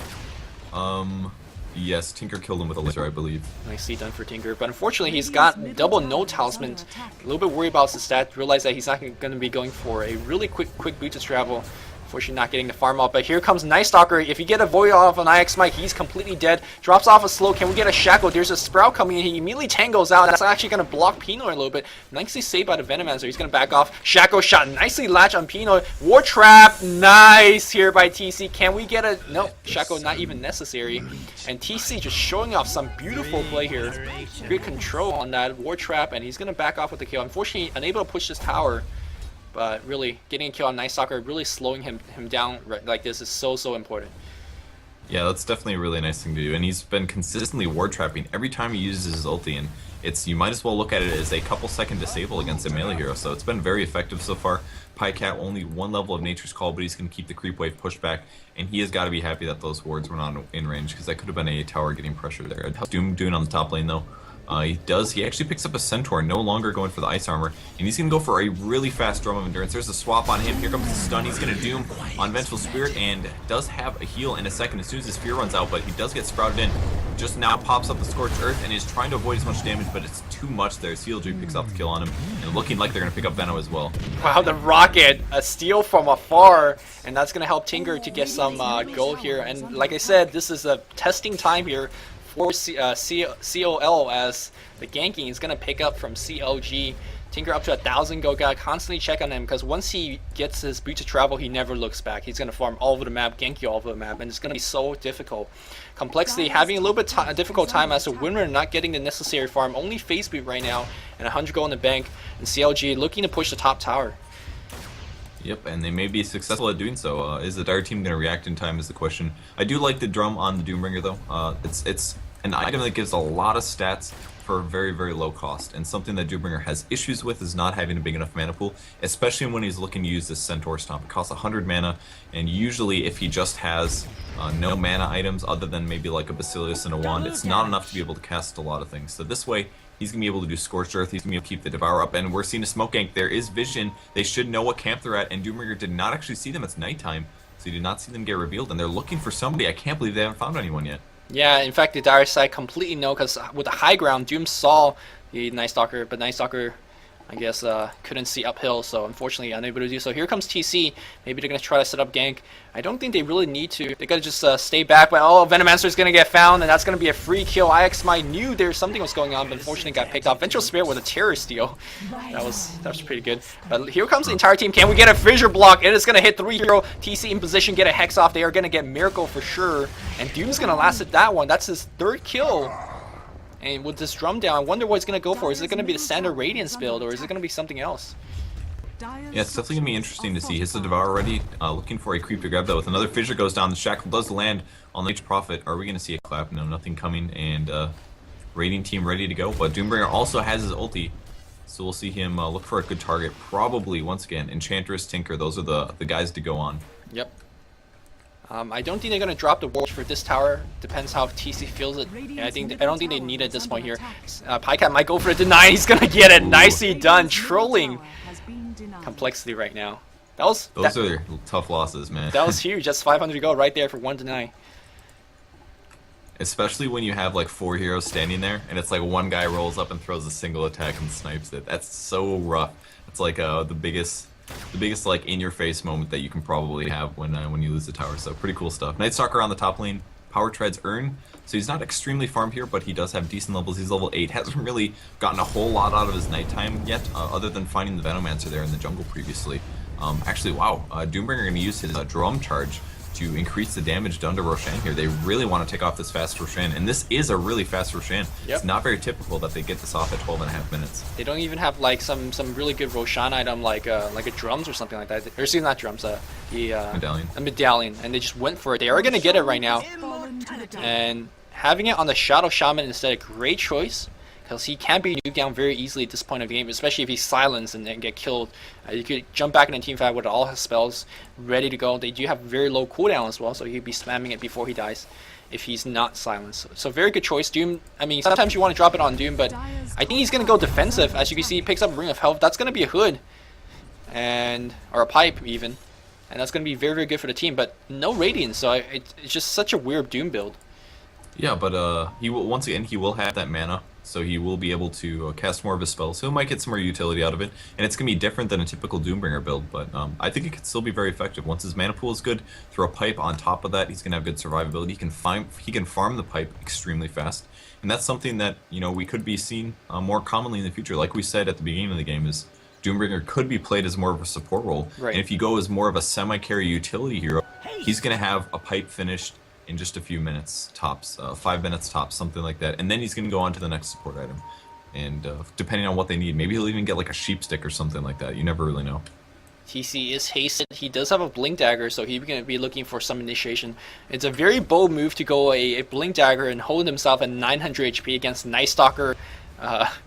Yes, Tinker killed him with a laser, I believe. Nicely done for Tinker, but unfortunately he's got double no talisman. A little bit worried about his stat. Realize that he's not going to be going for a really quick boot to travel. Unfortunately not getting the farm up, but here comes Night Stalker. If you get a Void off on IX Mike, he's completely dead. Drops off a slow. Can we get a Shackle? There's a Sprout coming in. He immediately tangles out. That's actually going to block Pino a little bit. Nicely saved by the Venomancer. He's going to back off. Shackle shot. Nicely latch on Pino. War Trap. Nice here by TC. Can we get a... No, Shackle not even necessary. And TC just showing off some beautiful play here. Good control on that War Trap, and he's going to back off with the kill. Unfortunately, unable to push this tower. But really, getting a kill on Night Stalker, really slowing him down like this is so important. Yeah, that's definitely a really nice thing to do. And he's been consistently ward trapping every time he uses his ulti. And you might as well look at it as a couple second disable against a melee hero. So it's been very effective so far. Pycat only one level of Nature's Call, but he's going to keep the creep wave pushed back. And he has got to be happy that those wards were not in range, because that could have been a tower getting pressure there. Doom doing on the top lane though. He actually picks up a Centaur, no longer going for the Ice Armor, and he's going to go for a really fast Drum of Endurance. There's a swap on him, here comes the stun, he's going to Doom on Vengeful Spirit, and does have a heal in a second as soon as his Fear runs out, but he does get sprouted in. Just now pops up the Scorched Earth and is trying to avoid as much damage, but it's too much there. CLG picks up the kill on him, and looking like they're going to pick up Venom as well. Wow, the rocket, a steal from afar, and that's going to help Tinker to get some gold here. And like I said, this is a testing time here for coL, as the ganking is going to pick up from CLG. Tinker up to 1,000 gold. Gotta constantly check on him, because once he gets his boot to travel, he never looks back. He's going to farm all over the map, gank you all over the map, and it's going to be so difficult. Complexity having a little bit difficult time as a winner, not getting the necessary farm. Only face boot right now, and 100 gold in the bank. And CLG looking to push the top tower. Yep, and they may be successful at doing so. Is the Dire team going to react in time is the question. I do like the drum on the Doombringer though. It's an item that gives a lot of stats for a very low cost, and something that Doombringer has issues with is not having a big enough mana pool, especially when he's looking to use this Centaur Stomp. It costs 100 mana, and usually if he just has no mana items other than maybe like a Basilius and a wand, it's not enough to be able to cast a lot of things. So this way, he's going to be able to do Scorched Earth, he's going to be able to keep the Devour up, and we're seeing a smoke gank. There is vision, they should know what camp they're at, and Doombringer did not actually see them. It's nighttime, so he did not see them get revealed, and they're looking for somebody. I can't believe they haven't found anyone yet. Yeah, in fact, the Dire side completely no, because with the high ground, Doom saw the Night Stalker, but Night Stalker, I guess, couldn't see uphill, so unfortunately unable to do so. Here comes TC. Maybe they're going to try to set up gank. I don't think they really need to. They got to just stay back, but oh, Venomancer is going to get found, and that's going to be a free kill. IXMI knew there's something was going on, but unfortunately got picked off. Vengeful Spirit with a terror steal. That was pretty good. But here comes the entire team. Can we get a fissure block? It is going to hit 3 hero. TC in position, get a Hex off. They are going to get Miracle for sure, and Doom's going to last at that one. That's his 3rd kill. And with this drum down, I wonder what he's going to go for. Is it going to be the standard Radiance build, or is it going to be something else? Yeah, it's definitely going to be interesting to see. He's the Devour ready, looking for a creep to grab that with. Another Fissure goes down, the Shackle does land on the H Prophet. Are we going to see a clap? No, nothing coming, and Radiant team ready to go. But Doombringer also has his ulti, so we'll see him look for a good target. Probably, once again, Enchantress, Tinker, those are the guys to go on. Yep. I don't think they're gonna drop the ward for this tower. Depends how TC feels it. And I don't think they need it at this point here. Pycat might go for a deny. He's gonna get it. Nicely done. Trolling Complexity right now. Those are tough losses, man. That was huge. Just 500 to go right there for one deny. Especially when you have like 4 heroes standing there, and it's like one guy rolls up and throws a single attack and snipes it. That's so rough. It's like the biggest like in-your-face moment that you can probably have when you lose the tower. So pretty cool stuff. Night Stalker on the top lane. Power Treads earn. So he's not extremely farmed here, but he does have decent levels. He's level 8. Hasn't really gotten a whole lot out of his nighttime yet, other than finding the Venomancer there in the jungle previously. Actually, wow. Doombringer going to use his drum charge to increase the damage done to Roshan here. They really want to take off this fast Roshan, and this is a really fast Roshan. Yep. It's not very typical that they get this off at 12.5 minutes. They don't even have like some really good Roshan item like a drums or something like that. Or excuse me, not drums, Medallion. A medallion, and they just went for it. They are gonna get it right now, and having it on the Shadow Shaman instead, a great choice. Because he can be nuked down very easily at this point of the game, especially if he's silenced and then get killed. You could jump back in the team fight with all his spells ready to go. They do have very low cooldown as well, so he'd be spamming it before he dies if he's not silenced. So very good choice. Doom, I mean, sometimes you want to drop it on Doom, but I think he's going to go defensive. As you can see, he picks up a Ring of Health. That's going to be a hood, or a pipe even. And that's going to be very, very good for the team, but no Radiance, so it's just such a weird Doom build. Yeah, but he will, once again, he will have that mana, so he will be able to cast more of his spells. So he might get some more utility out of it, and it's going to be different than a typical Doombringer build, but I think it can still be very effective. Once his mana pool is good, throw a pipe on top of that, he's going to have good survivability. He can farm the pipe extremely fast, and that's something that, you know, we could be seeing more commonly in the future. Like we said at the beginning of the game, is Doombringer could be played as more of a support role, right. And if you go as more of a semi-carry utility hero, he's going to have a pipe finished in just a few minutes tops, 5 minutes tops, something like that, and then he's going to go on to the next support item, and depending on what they need, maybe he'll even get like a sheep stick or something like that. You never really know. TC is hasted. He does have a Blink Dagger, so he's going to be looking for some initiation. It's a very bold move to go a Blink Dagger and hold himself at 900 HP against Night Stalker,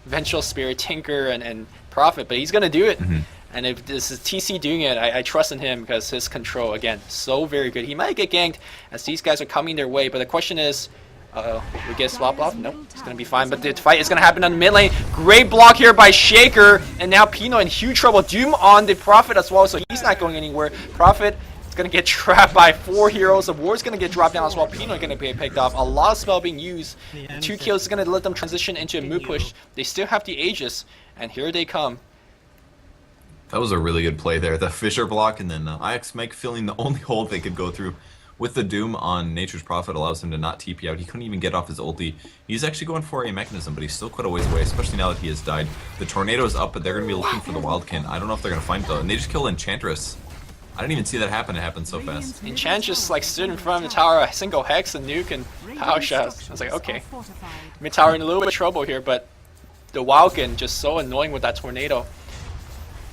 Vengeful Spirit, Tinker, and Prophet, but he's going to do it. Mm-hmm. And if this is TC doing it, I trust in him because his control, again, so very good. He might get ganked as these guys are coming their way, but the question is, we get swap off? Nope, it's going to be fine, but the fight is going to happen on the mid lane. Great block here by Shaker, and now Pino in huge trouble. Doom on the Prophet as well, so he's not going anywhere. Prophet is going to get trapped by 4 heroes. The ward's going to get dropped down as well. Pino is going to be picked off. A lot of spell being used. 2 kills is going to let them transition into a move push. They still have the Aegis, and here they come. That was a really good play there. The Fissure block, and then IX Mike filling the only hole they could go through. With the Doom on Nature's Prophet allows him to not TP out. He couldn't even get off his ulti. He's actually going for a mechanism, but he's still quite a ways away, especially now that he has died. The tornado is up, but they're going to be looking for the Wildkin. I don't know if they're going to find it though. And they just kill Enchantress. I didn't even see that happen. It happened so fast. Enchantress like stood in front of the tower, a single hex, a nuke, and power shots. I was like, okay. Mid tower in a little bit of trouble here, but the Wildkin just so annoying with that tornado.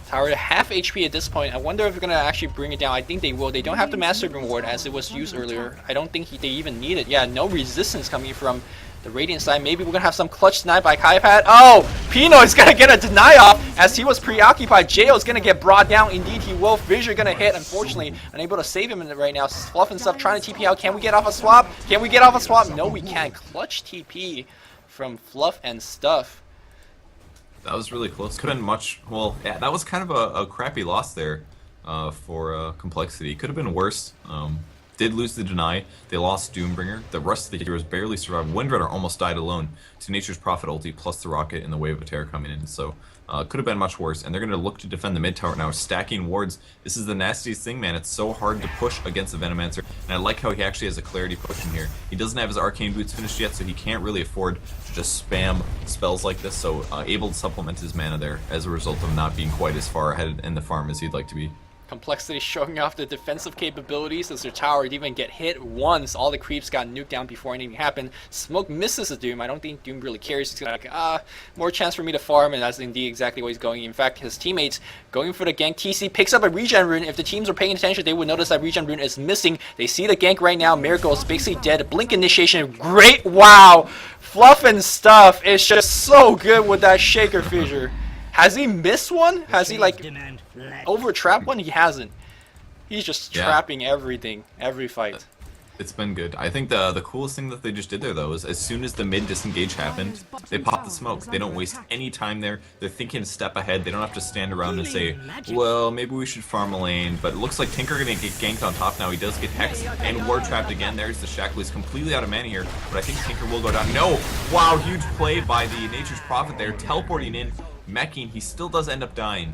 Tower at half HP at this point. I wonder if they're going to actually bring it down. I think they will. They don't have the Master Reward as it was used earlier. I don't think they even need it. Yeah, no resistance coming from the Radiant side. Maybe we're going to have some clutch snipe by Kaipat. Oh! Pino is going to get a deny off as he was preoccupied. Jo is going to get brought down. Indeed, he will. Fissure going to hit. Unfortunately, unable to save him right now. Fluff and stuff trying to TP out. Can we get off a swap? Can we get off a swap? No, we can't. Clutch TP from Fluff and Stuff. That was really close. Could have been much. Well, yeah, that was kind of a crappy loss there for Complexity. Could have been worse. Did lose the deny. They lost Doombringer. The rest of the heroes barely survived. Windrunner almost died alone to Nature's Prophet ulti plus the rocket and the Wave of Terror coming in. So could have been much worse. And they're going to look to defend the mid tower now, stacking wards. This is the nastiest thing, man. It's so hard to push against the Venomancer. And I like how he actually has a clarity push in here. He doesn't have his Arcane Boots finished yet, so he can't really afford to just spam spells like this. So able to supplement his mana there as a result of not being quite as far ahead in the farm as he'd like to be. Complexity showing off the defensive capabilities as their tower didn't even get hit once. All the creeps got nuked down before anything happened. Smoke misses the Doom. I don't think Doom really cares. He's like, more chance for me to farm, and that's indeed exactly what he's going. In fact, his teammates going for the gank. TC picks up a regen rune. If the teams are paying attention, they would notice that regen rune is missing. They see the gank right now. Miracle is basically dead. Blink initiation. Great. Wow. Fluff and Stuff is just so good with that Shaker Fissure. Has he missed one? Has he like over trapped one? He hasn't. He's just Yeah. trapping everything, every fight. It's been good. I think the coolest thing that they just did there, though, is as soon as the mid disengage happened, they pop the smoke. They don't waste any time there. They're thinking a step ahead. They don't have to stand around and say, well, maybe we should farm a lane. But it looks like Tinker gonna get ganked on top now. He does get hexed and ward trapped again. There's the Shackle. He's completely out of mana here, but I think Tinker will go down. No! Wow, huge play by the Nature's Prophet there, teleporting in, meching. He still does end up dying.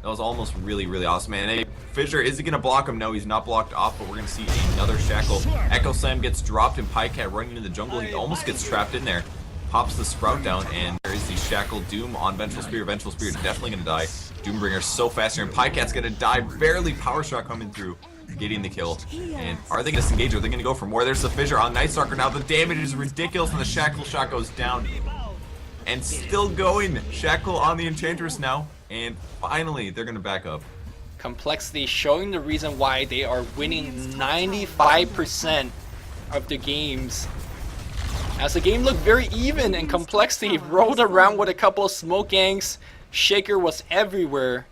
That was almost really, really awesome, man. Hey, Fissure, is he going to block him? No, he's not blocked off, but we're going to see another Shackle. Echo Slam gets dropped, and Pycat running into the jungle. He almost gets trapped in there. Pops the Sprout down, and there is the Shackle Doom on Vengeful Spear. Vengeful Spear definitely going to die. Doombringer's so fast here, and Pycat's going to die. Barely Power Shot coming through, getting the kill. And are they going to disengage? Are they going to go for more? There's the Fissure on Night Stalker. Now the damage is ridiculous, and the Shackle shot goes down. And still going. Shackle on the Enchantress now. And finally, they're going to back up. Complexity showing the reason why they are winning 95% of the games. As the game looked very even, and Complexity rolled around with a couple of smoke ganks. Shaker was everywhere.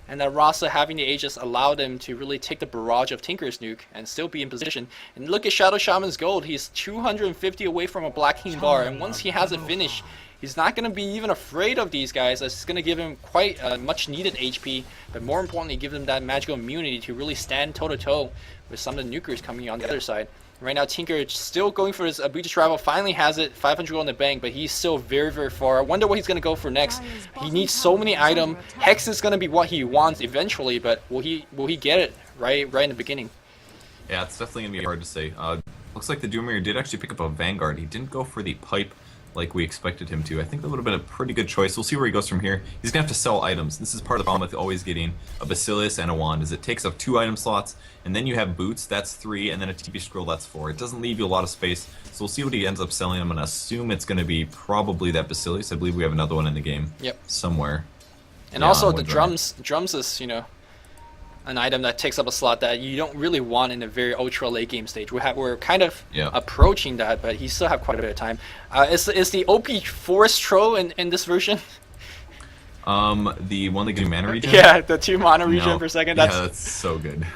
And that Rasa having the Aegis allowed him to really take the barrage of Tinker's nuke and still be in position. And look at Shadow Shaman's gold. He's 250 away from a Black King bar. And once he has it finished, he's not going to be even afraid of these guys. It's going to give him quite much needed HP, but more importantly, give him that magical immunity to really stand toe-to-toe with some of the nukers coming on the other side. Right now, Tinker is still going for his Breach Rival. Finally has it, 500 gold in the bank, but he's still very, very far. I wonder what he's going to go for next. He needs so many items. Hex is going to be what he wants eventually, but will he get it right in the beginning? Yeah, it's definitely going to be hard to say. Looks like the Doomringer did actually pick up a Vanguard. He didn't go for the pipe like we expected him to. I think that would have been a pretty good choice. We'll see where he goes from here. He's gonna have to sell items. This is part of the problem with always getting a Basilius and a Wand, is it takes up 2 item slots, and then you have boots, that's 3, and then a TP scroll, that's 4. It doesn't leave you a lot of space, so we'll see what he ends up selling. I'm gonna assume it's gonna be probably that Basilius. I believe we have another one in the game. Yep. Somewhere. And also the drums is, you know, an item that takes up a slot that you don't really want in a very ultra late game stage. We're kind of approaching that, but he still have quite a bit of time. Is the OP Forest Troll in this version? The one that gives you mana regen? Yeah, the 2 mana regen per second. Yeah, that's so good.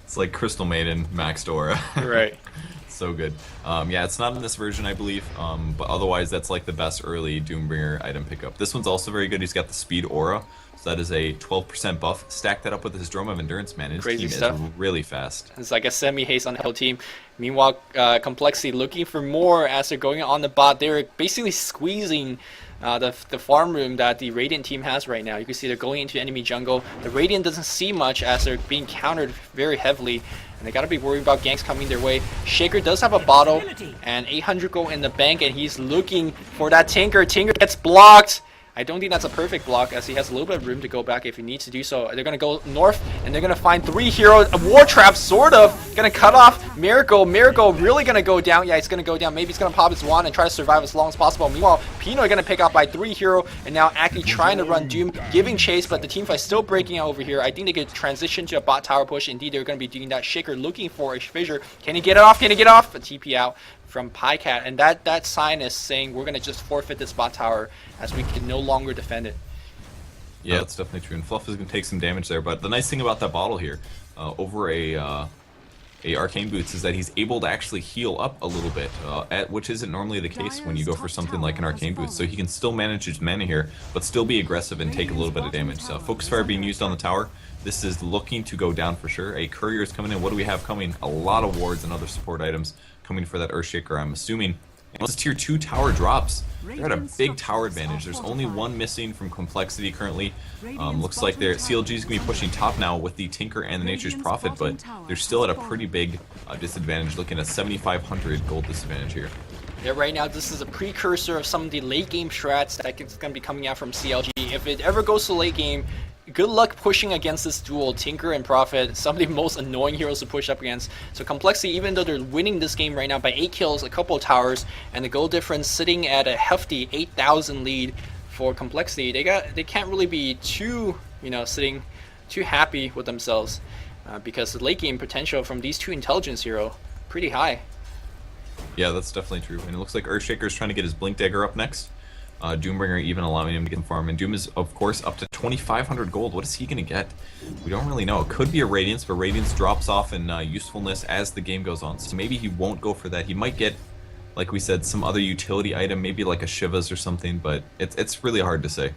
It's like Crystal Maiden maxed aura. Right. So good. Yeah, it's not in this version, I believe, but otherwise that's like the best early Doombringer item pickup. This one's also very good. He's got the speed aura, so that is a 12% buff. Stack that up with his Drum of Endurance, man. His Crazy team stuff. is really fast. It's like a semi-haste on the whole team. Meanwhile, Complexity looking for more as they're going on the bot. They're basically squeezing the farm room that the Radiant team has right now. You can see they're going into enemy jungle. The Radiant doesn't see much as they're being countered very heavily, and they gotta be worried about ganks coming their way. Shaker does have a bottle and 800 gold in the bank, and he's looking for that Tinker. Tinker gets blocked. I don't think that's a perfect block, as he has a little bit of room to go back if he needs to do so. They're going to go north, and they're going to find 3 heroes. A War Trap, sort of. Going to cut off Miracle. Miracle really going to go down. Yeah, he's going to go down. Maybe he's going to pop his wand and try to survive as long as possible. Meanwhile, Pino are going to pick up by 3 hero, and now Aki trying to run Doom, giving chase, but the teamfight still breaking out over here. I think they could transition to a bot tower push. Indeed, they're going to be doing that. Shaker looking for a fissure. Can he get it off? Can he get off? A TP out from Pycat, and that sign is saying we're going to just forfeit this bot tower as we can no longer defend it. Yeah, that's definitely true, and Fluff is going to take some damage there, but the nice thing about that bottle here, over a Arcane Boots, is that he's able to actually heal up a little bit, which isn't normally the case when you go for something like an Arcane Boots, so he can still manage his mana here, but still be aggressive and take a little bit of damage. So Focus Fire being used on the tower, this is looking to go down for sure. A Courier is coming in. What do we have coming? A lot of wards and other support items coming for that Earthshaker, I'm assuming. And once tier 2 tower drops, they're at a big tower advantage. There's only 1 missing from Complexity currently. Looks like their CLG is going to be pushing top now with the Tinker and the Nature's Prophet, but they're still at a pretty big disadvantage, looking at 7,500 gold disadvantage here. Yeah, right now this is a precursor of some of the late game strats that is going to be coming out from CLG. If it ever goes to late game, good luck pushing against this duel, Tinker and Prophet, some of the most annoying heroes to push up against. So Complexity, even though they're winning this game right now by 8 kills, a couple of towers, and the gold difference sitting at a hefty 8,000 lead for Complexity, they can't really be too, sitting too happy with themselves, because the late game potential from these 2 intelligence hero pretty high. Yeah, that's definitely true. And it looks like Earthshaker is trying to get his Blink Dagger up next. Doombringer even allowing him to get some farm, and Doom is of course up to 2,500 gold. What is he gonna get? We don't really know. It could be a Radiance, but Radiance drops off in usefulness as the game goes on, so maybe he won't go for that. He might get, like we said, some other utility item, maybe like a Shiva's or something, but it's really hard to say.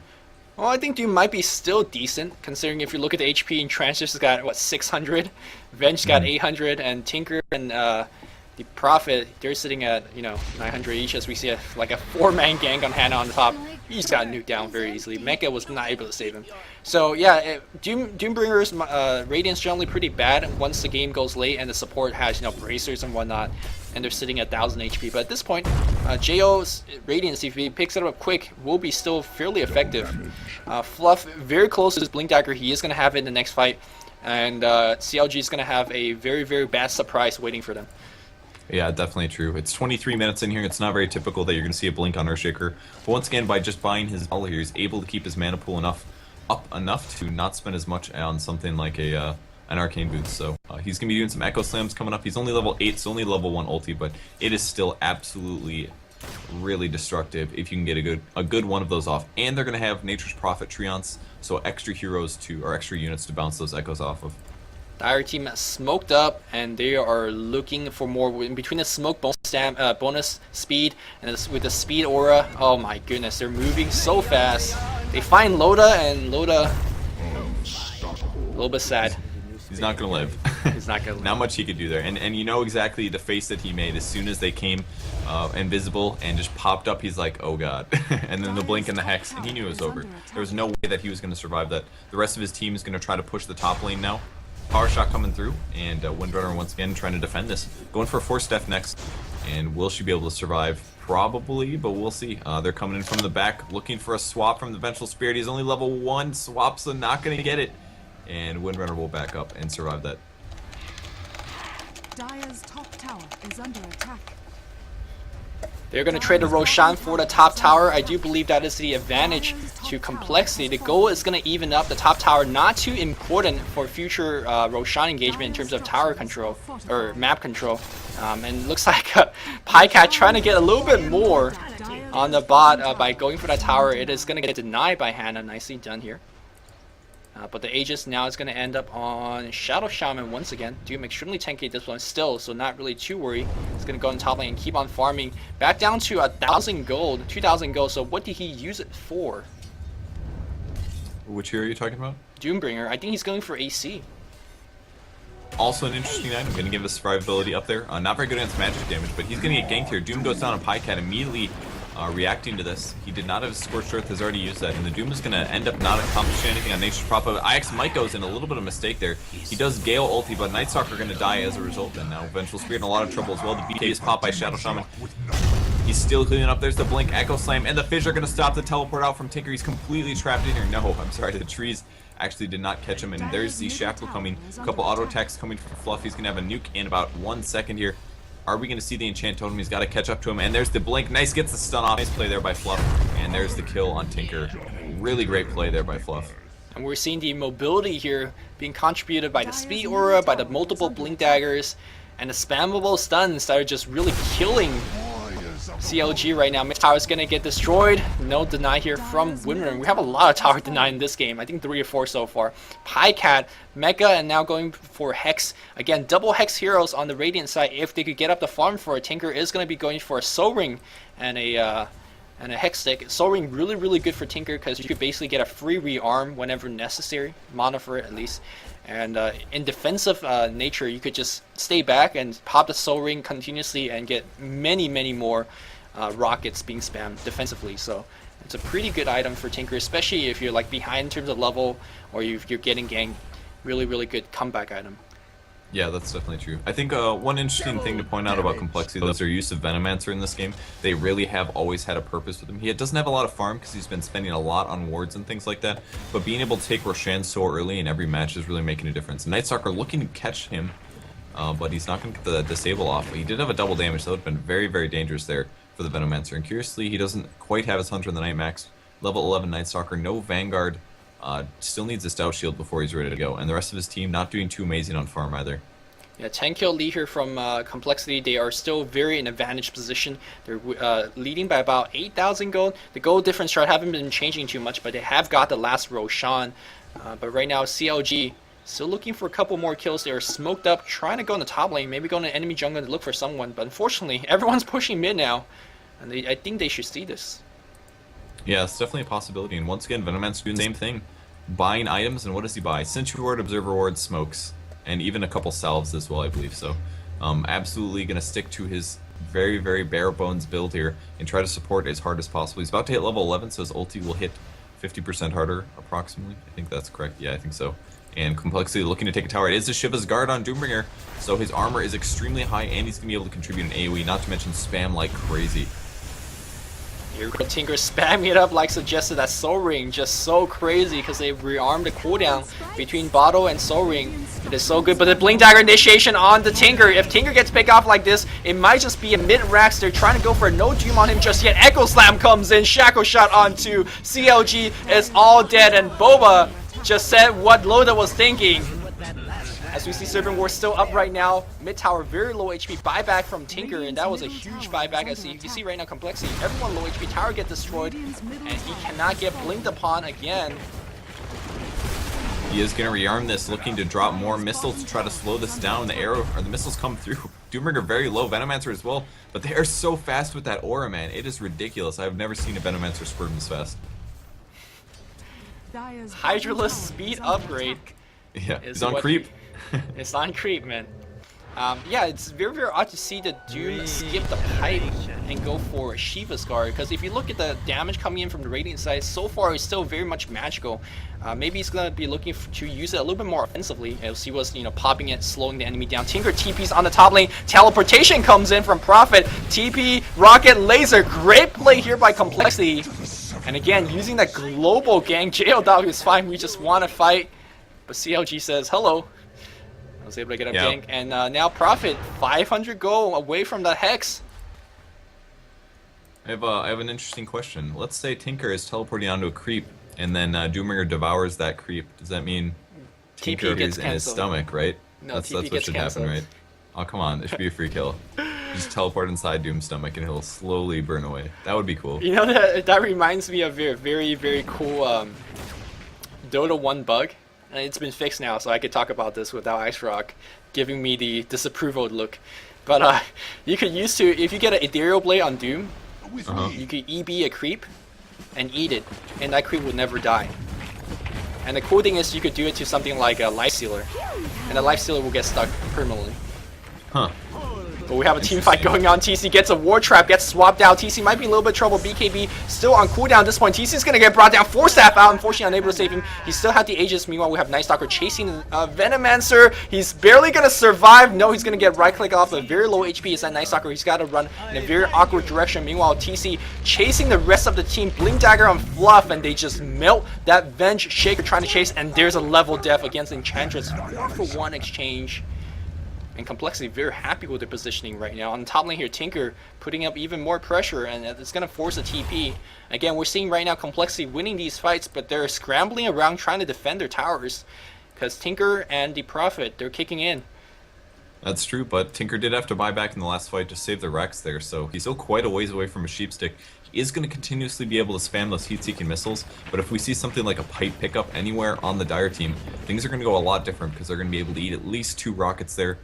Well, I think Doom might be still decent, considering if you look at the HP, and Transist's got, what, 600? Venge got 800, and Tinker and the Prophet, they're sitting at, 900 each, as we see like a 4-man gang on Hannah on the top. He just got nuked down very easily. Mecha was not able to save him. So yeah, Doombringer's Radiance generally pretty bad once the game goes late and the support has, bracers and whatnot, and they're sitting at 1000 HP. But at this point, JO's Radiance, if he picks it up quick, will be still fairly effective. Fluff, very close to his Blink Dagger. He is going to have it in the next fight, and CLG is going to have a very, very bad surprise waiting for them. Yeah, definitely true. It's 23 minutes in here. It's not very typical that you're going to see a blink on Earthshaker. But once again, by just buying his ball here, he's able to keep his mana pool up enough to not spend as much on something like an Arcane Boost. So he's going to be doing some Echo Slams coming up. He's only level 8, so only level 1 ulti, but it is still absolutely really destructive if you can get a good one of those off. And they're going to have Nature's Prophet Treants, so extra extra units to bounce those echoes off of. Dire team smoked up, and they are looking for more in between the smoke bonus speed and with the speed aura. Oh my goodness, they're moving so fast. They find Loda, and Loda a little bit sad. He's not gonna live. He's not gonna live. Not much he could do there, and you know exactly the face that he made as soon as they came invisible and just popped up. He's like, oh god. And then the blink and the hex, and he knew it was over. There was no way that he was going to survive that. The rest of his team is going to try to push the top lane now. Power shot coming through, and Windrunner once again trying to defend this. Going for a Force Death next, and will she be able to survive? Probably, but we'll see. They're coming in from the back, looking for a swap from the Vengeful Spirit. He's only level 1, swaps, so not going to get it. And Windrunner will back up and survive that. Dire's top tower is under attack. They're going to trade the Roshan for the top tower. I do believe that is the advantage to complexity. The goal is going to even up the top tower, not too important for future Roshan engagement in terms of tower control or map control. And looks like Pycat trying to get a little bit more on the bot by going for that tower. It is going to get denied by Hannah. Nicely done here. But the Aegis now is going to end up on Shadow Shaman once again. Doom extremely tanky at this one still, so not really too worried. He's going to go on top lane and keep on farming. Back down to 1,000 gold, 2,000 gold. So what did he use it for? Which hero are you talking about? Doombringer. I think he's going for AC. Also an interesting item, going to give us survivability up there. Not very good against magic damage, but he's going to get ganked here. Doom goes down on Pycat immediately. Reacting to this. He did not have Scorched Earth, has already used that, and the Doom is going to end up not accomplishing anything on Nature's Prophet. IX might goes in a little bit of a mistake there. He does Gale ulti, but Night Stalker going to die as a result, and now Vengeful Spirit in a lot of trouble as well. The BK is popped by Shadow Shaman. He's still cleaning up. There's the Blink, Echo Slam, and the Fissure are going to stop the teleport out from Tinker. He's completely trapped in here. No, I'm sorry, the trees actually did not catch him, and there's the Shackle coming. A couple auto attacks coming from Fluff. He's going to have a nuke in about 1 second here. Are we going to see the Enchant Totem? He's got to catch up to him. And there's the Blink. Nice, gets the stun off. Nice play there by Fluff. And there's the kill on Tinker. Really great play there by Fluff. And we're seeing the mobility here being contributed by the speed aura, by the multiple Blink Daggers, and the spammable stuns that are just really killing CLG right now. Mid tower is going to get destroyed. No deny here from Windrunner. We have a lot of tower deny in this game. I think 3 or 4 so far. Pycat, Mecha, and now going for Hex. Again, double Hex heroes on the Radiant side. If they could get up the farm for it, Tinker is going to be going for a Soul Ring and a Hex Stick. Soul Ring really, really good for Tinker because you could basically get a free rearm whenever necessary. Mana for it at least. And in defensive nature, you could just stay back and pop the Soul Ring continuously and get many, many more rockets being spammed defensively. So it's a pretty good item for Tinker, especially if you're like behind in terms of level or you're getting ganked. Really, really good comeback item. Yeah, that's definitely true. I think one interesting thing to point out about Complexity is their use of Venomancer in this game. They really have always had a purpose with him. He doesn't have a lot of farm because he's been spending a lot on wards and things like that, but being able to take Roshan so early in every match is really making a difference. Night Stalker looking to catch him, but he's not going to get the disable off. He did have a double damage, so that would have been very, very dangerous there for the Venomancer. And curiously, he doesn't quite have his Hunter in the Night Max. Level 11 Night Stalker, no Vanguard, still needs a Stout Shield before he's ready to go. And the rest of his team not doing too amazing on farm either. Yeah, 10 kill lead here from Complexity. They are still very in advantage position. They're leading by about 8,000 gold. The gold difference chart haven't been changing too much, but they have got the last Roshan. But right now, CLG still looking for a couple more kills. They are smoked up, trying to go in the top lane, maybe go in the enemy jungle to look for someone. But unfortunately, everyone's pushing mid now, and I think they should see this. Yeah, it's definitely a possibility. And once again, Venomancer's doing the same thing. Buying items, and what does he buy? Sentry Ward, Observer Ward, Smokes, and even a couple salves as well, I believe. So, absolutely going to stick to his very, very bare bones build here and try to support as hard as possible. He's about to hit level 11, so his ulti will hit 50% harder, approximately. I think that's correct. Yeah, I think so. And Complexity looking to take a tower. It is the Shiva's Guard on Doombringer, so his armor is extremely high, and he's going to be able to contribute an AoE, not to mention spam like crazy. Here we go, Tinker spamming it up like suggested. That Soul Ring just so crazy because they rearmed the cooldown between Bottle and Soul Ring. It is so good, but the Blink Dagger initiation on the Tinker. If Tinker gets picked off like this, it might just be a mid-racks. They're trying to go for no Doom on him just yet. Echo Slam comes in, Shackle Shot onto CLG. Is all dead, and Boba just said what Loda was thinking. As we see Serpent War still up right now, mid tower very low HP, buyback from Tinker, and that was a huge buyback. As you see right now, Complexity, everyone low HP, tower get destroyed, and he cannot get blinked upon again. He is going to rearm this, looking to drop more missiles to try to slow this down. The arrow, or the missiles come through. Doombringer very low, Venomancer as well, but they are so fast with that aura, man. It is ridiculous. I've never seen a Venomancer squirm this fast. Hydralisk speed upgrade. Yeah, he's on creep. It's on creep, man. Yeah, it's very, very odd to see the Doom skip the pipe and go for Shiva's Guard, because if you look at the damage coming in from the Radiant side, so far it's still very much magical. Maybe he's going to be looking to use it a little bit more offensively. You'll see what's, popping it, slowing the enemy down. Tinker TP's on the top lane. Teleportation comes in from Prophet. TP, Rocket, Laser. Great play here by Complexity. And again, using that global gang. JL Dog is fine. We just want to fight. But CLG says, hello. I was able to get a gank, and now Prophet 500 gold away from the Hex. I have an interesting question. Let's say Tinker is teleporting onto a creep, and then Doombringer devours that creep. Does that mean Tinker is in his stomach, right? No, that's what should happen, right? Oh, come on. It should be a free kill. Just teleport inside Doom's stomach, and he'll slowly burn away. That would be cool. That reminds me of a very, very cool Dota 1 bug. And it's been fixed now, so I could talk about this without Ice Rock giving me the disapproval look. But you could use to, if you get an Ethereal Blade on Doom, you could EB a creep and eat it, and that creep would never die. And the cool thing is you could do it to something like a Life Stealer, and the Life Stealer will get stuck permanently. Huh. But we have a team fight going on. TC gets a War Trap, gets swapped out. TC might be in a little bit of trouble. BKB still on cooldown at this point. TC's going to get brought down. Force Staff out. Unfortunately, unable to save him. He still had the Aegis. Meanwhile, we have Night Stalker chasing Venomancer. He's barely going to survive. No, he's going to get right-click off. A very low HP is that Night Stalker. He's got to run in a very awkward direction. Meanwhile, TC chasing the rest of the team. Blink Dagger on Fluff, and they just melt that Venge Shaker trying to chase. And there's a level death against Enchantress. 4-for-1 exchange. And Complexity very happy with their positioning right now. On the top lane here, Tinker putting up even more pressure, and it's going to force a TP. Again, we're seeing right now Complexity winning these fights, but they're scrambling around trying to defend their towers. Because Tinker and the Prophet, they're kicking in. That's true, but Tinker did have to buy back in the last fight to save the Rex there, so he's still quite a ways away from a Sheepstick. He is going to continuously be able to spam those heat-seeking missiles, but if we see something like a pipe pickup anywhere on the Dire team, things are going to go a lot different, because they're going to be able to eat at least 2 rockets there.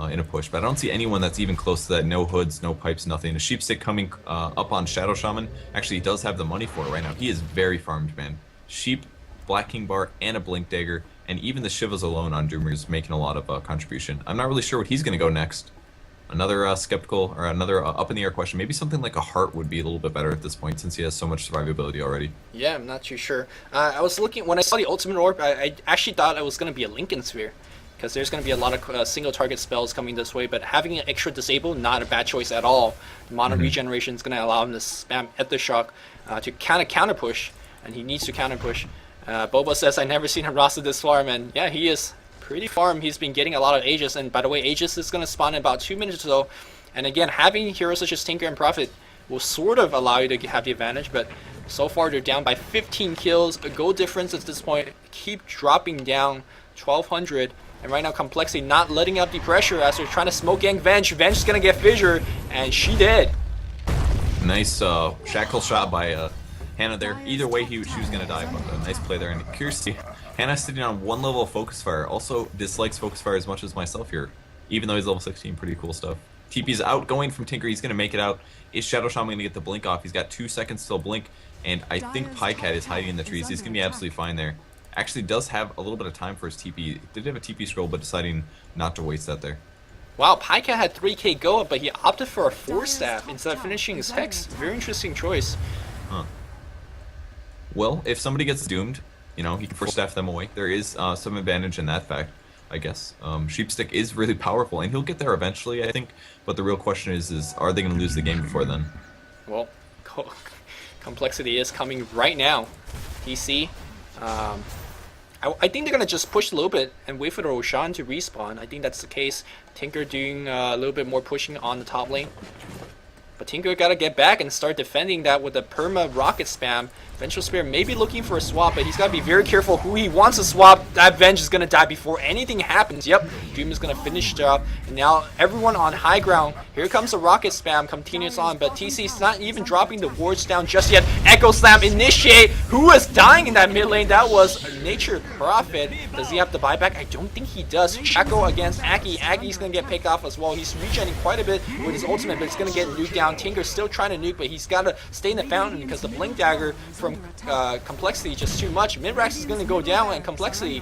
In a push, but I don't see anyone that's even close to that. No hoods, no pipes, nothing. A Sheepstick coming up on Shadow Shaman. Actually, he does have the money for it right now. He is very farmed, man. Sheep, Black King Bar, and a Blink Dagger, and even the Shivas alone on Doomer is making a lot of contribution. I'm not really sure what he's going to go next. Another skeptical, or another up-in-the-air question. Maybe something like a Heart would be a little bit better at this point, since he has so much survivability already. Yeah, I'm not too sure. I was looking, when I saw the Ultimate Orb, I actually thought it was going to be a Lincoln Sphere, because there's going to be a lot of single target spells coming this way, but having an extra disable, not a bad choice at all. The mono regeneration is going to allow him to spam Shock to counter push, and he needs to counter push. Boba says, I never seen him roster this farm, and yeah, he is pretty farm. He's been getting a lot of Aegis, and by the way, Aegis is going to spawn in about 2 minutes or so, and again, having heroes such as Tinker and Prophet will sort of allow you to have the advantage, but so far they're down by 15 kills. The goal difference at this point keep dropping down, 1200. And right now, Complexity not letting up the pressure as they're trying to smoke gang Venge. Venge is going to get fissured, and she did. Nice shackle shot by Hannah there. Either way, she was going to die, but a nice play there. And Kirsty, Hannah sitting on 1 level of Focus Fire. Also dislikes Focus Fire as much as myself here, even though he's level 16. Pretty cool stuff. TP's outgoing from Tinker. He's going to make it out. Is Shadow Shaman going to get the blink off? He's got 2 seconds till blink, and I think Pycat is hiding in the trees. He's going to be absolutely fine there. Actually does have a little bit of time for his TP. Did have a TP scroll, but deciding not to waste that there. Wow, Pycat had 3k go up, but he opted for a 4-staff instead of finishing his Hex. Very interesting choice. Huh. Well, if somebody gets doomed, you know, he can 4-staff them away. There is some advantage in that fact, I guess. Sheepstick is really powerful, and he'll get there eventually, I think. But the real question is are they going to lose the game before then? Well, Complexity is coming right now. DC. I think they're going to just push a little bit and wait for the Roshan to respawn. I think that's the case. Tinker doing a little bit more pushing on the top lane. But Tinker got to get back and start defending that with the perma rocket spam. Vengeful Spear may be looking for a swap, but he's got to be very careful who he wants to swap. That Venge is going to die before anything happens. Yep, Doom is going to finish the job. And now everyone on high ground. Here comes the rocket spam, continues on, but TC's not even dropping the wards down just yet. Echo Slam initiate. Who was dying in that mid lane? That was Nature Prophet. Does he have the buyback? I don't think he does. Shaco against Aki. Aki's going to get picked off as well. He's regenerating quite a bit with his ultimate, but it's going to get nuked down. Tinker's still trying to nuke, but he's got to stay in the fountain because the Blink Dagger from Complexity is just too much. Midrax is going to go down, and Complexity,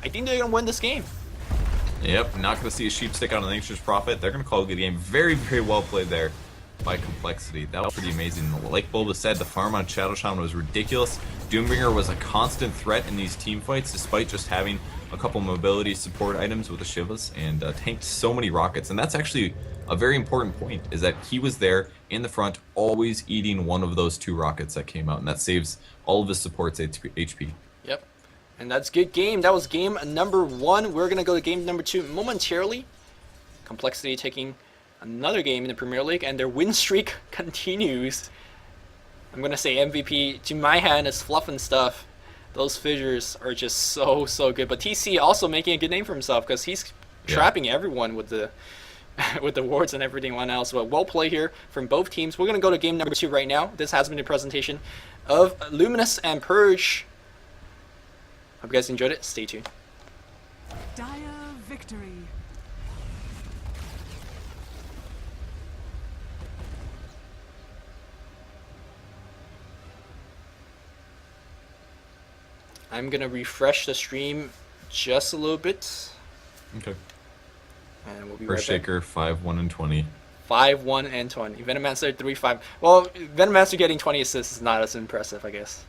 I think they're going to win this game. Yep, not going to see a Sheepstick on the Nature's Prophet. They're going to call a good game. Very, very well played there by Complexity. That was pretty amazing. Like Bulba said, the farm on Shadow Shaman was ridiculous. Doombringer was a constant threat in these team fights, despite just having a couple mobility support items with the Shivas, and tanked so many rockets. And that's actually a very important point, is that he was there in the front, always eating one of those 2 rockets that came out, and that saves all of his support's HP. Yep. And that's a good game. That was game number 1. We're going to go to game number 2 momentarily. Complexity taking another game in the Premier League, and their win streak continues. I'm going to say MVP to my hand is fluff and stuff. Those fissures are just so good. But TC also making a good name for himself because he's trapping everyone with the with the wards and everything else. But well play here from both teams. We're going to go to game number 2 right now. This has been a presentation of Luminous and Purge. Hope you guys enjoyed it. Stay tuned. Dire victory. I'm going to refresh the stream just a little bit. Okay. And we'll be First right back. Shaker, 5-1 and 20. 5-1 and 20. Venomancer 3-5. Well, Venomancer getting 20 assists is not as impressive, I guess.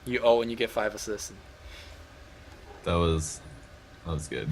You and you get 5 assists. That was good.